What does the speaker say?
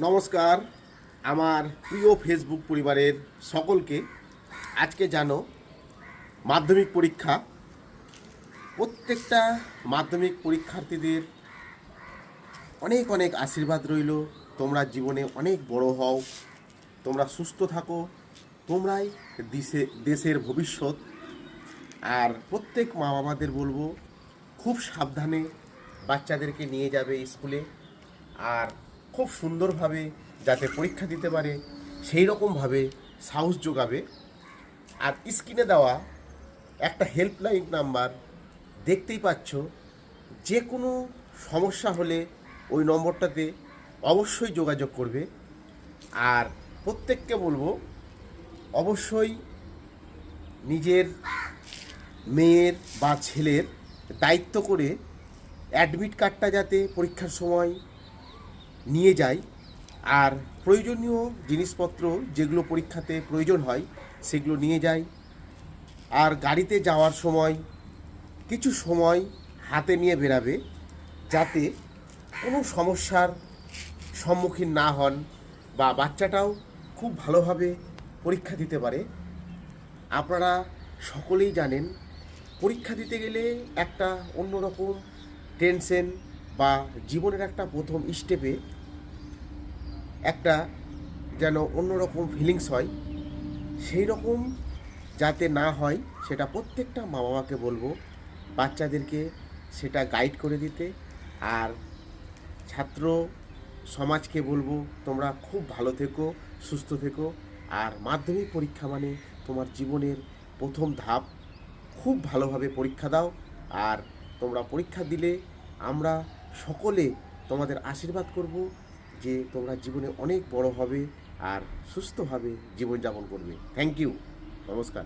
নমস্কার আমার প্রিয় ফেসবুক পরিবারের সকলকে। আজকে জানো মাধ্যমিক পরীক্ষা, প্রত্যেকটা মাধ্যমিক পরীক্ষার্থীদের অনেক অনেক আশীর্বাদ রইল। তোমরা জীবনে অনেক বড় হও, তোমরা সুস্থ থাকো, তোমরাই দেশের ভবিষ্যৎ। আর প্রত্যেক মা বাবাদের বলবো খুব সাবধানে বাচ্চাদেরকে নিয়ে যাবে স্কুলে, আর খুব সুন্দরভাবে যাতে পরীক্ষা দিতে পারে সেই রকমভাবে সাহস যোগাবে। আর স্ক্রিনে দেওয়া একটা হেল্পলাইন নাম্বার দেখতেই পাচ্ছ, যে কোনো সমস্যা হলে ওই নম্বরটাতে অবশ্যই যোগাযোগ করবে। আর প্রত্যেককে বলবো অবশ্যই নিজের মেয়ের বা ছেলের দায়িত্ব করে অ্যাডমিট কার্ডটা যাতে পরীক্ষার সময় নিয়ে যায়, আর প্রয়োজনীয় জিনিসপত্র যেগুলো পরীক্ষাতে প্রয়োজন হয় সেগুলো নিয়ে যায়। আর গাড়িতে যাওয়ার সময় কিছু সময় হাতে নিয়ে বেরাবে, যাতে কোনো সমস্যার সম্মুখীন না হন বা বাচ্চাটাও খুব ভালোভাবে পরীক্ষা দিতে পারে। আপনারা সকলেই জানেন পরীক্ষা দিতে গেলে একটা অন্যরকম টেনশন বা জীবনের একটা প্রথম স্টেপে একটা যেন অন্যরকম ফিলিংস হয়, সেই রকম যাতে না হয় সেটা প্রত্যেকটা মা বাবাকে বলবো বাচ্চাদেরকে সেটা গাইড করে দিতে। আর ছাত্র সমাজকে বলবো তোমরা খুব ভালো থেকো, সুস্থ থেকো। আর মাধ্যমিক পরীক্ষা মানে তোমার জীবনের প্রথম ধাপ, খুব ভালোভাবে পরীক্ষা দাও। আর তোমরা পরীক্ষা দিলে আমরা সকলে তোমাদের আশীর্বাদ করব যে তোমরা জীবনে অনেক বড় হবে আর সুস্থভাবে জীবনযাপন করবে। থ্যাংক ইউ, নমস্কার।